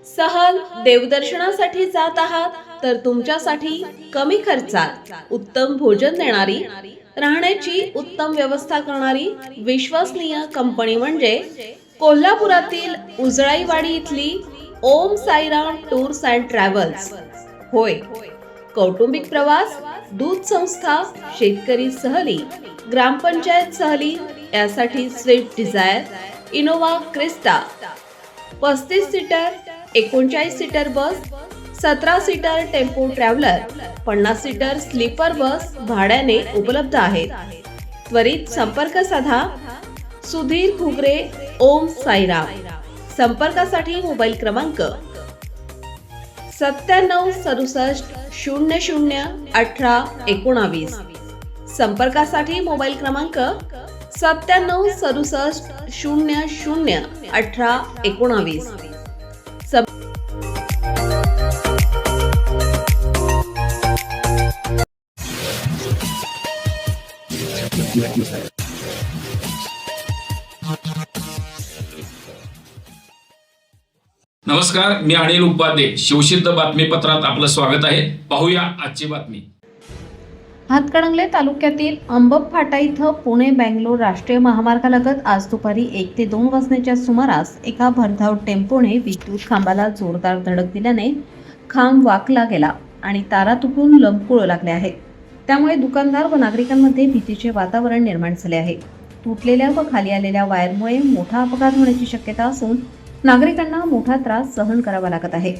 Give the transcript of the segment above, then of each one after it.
सहल देवदर्शनासाठी जात आहात तर तुमच्यासाठी कमी खर्चात उत्तम भोजन देणारी, राहण्याची उत्तम व्यवस्था करणारी विश्वसनीय कंपनी म्हणजे कोल्हापुरातील उजळाईवाडी इथली Om Sairam tours and travels. होय, कौटुंबिक प्रवास, दूध संस्था, शेतकरी सहली, ग्रामपंचायत सहली यासाठी Swift Dzire, Innova Crysta, 35 seater, 39 seater bus, 17 seater tempo traveller, 50 seater sleeper bus भाड्याने उपलब्ध आहेत. त्वरित संपर्क साधा. सुधीर घुगरे, ओम साईराम. संपर्कासाठी मोबाईल क्रमांक 9767001819. संपर्कासाठी मोबाईल क्रमांक 9767001819. नमस्कार, मी अनिल उपाध्ये. शिवसिद्ध बातमीपत्रात आपलं स्वागत आहे. पाहूया आजची बातमी. हातकणंगले तालुक्यातील अंबप फाटा इथं पुणे बेंगलोर राष्ट्रीय महामार्गालगत आज दुपारी 1 ते 2 वाजण्याच्या सुमारास एका भरधाव टेम्पोने विद्युत खांबाला जोरदार धडक दिल्याने खांब वाकला गेला आणि तारा तुटून लंबकुळ लागले आहे. त्यामुळे दुकानदार व नागरिकांमध्ये भीतीचे वातावरण निर्माण झाले आहे. तुटलेल्या व खाली आलेल्या वायरमुळे मोठा अपघात होण्याची शक्यता असून नागरिकांना मोठा त्रास सहन करावा लागत आहे.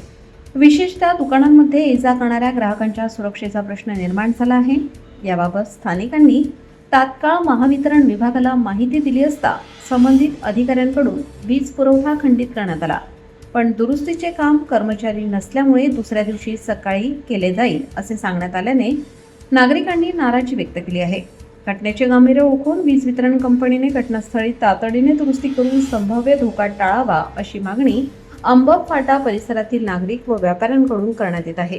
विशेषतः दुकानांमध्ये ये-जा करणाऱ्या ग्राहकांच्या सुरक्षेचा प्रश्न निर्माण झाला आहे. याबाबत स्थानिकांनी तात्काळ महावितरण विभागाला माहिती दिली असता संबंधित अधिकाऱ्यांकडून वीज पुरवठा खंडित करण्यात आला. पण दुरुस्तीचे काम कर्मचारी नसल्यामुळे दुसऱ्या दिवशी सकाळी केले जाईल असे सांगण्यात आल्याने नागरिकांनी नाराजी व्यक्त केली आहे. घटनेचे गांभीर्य ओळखून वीज वितरण कंपनीने घटनास्थळी तातडीने दुरुस्ती करून संभाव्य धोका टाळावा अशी मागणी अंबप फाटा परिसरातील नागरिक व व्यापाऱ्यांकडून करण्यात येत आहे.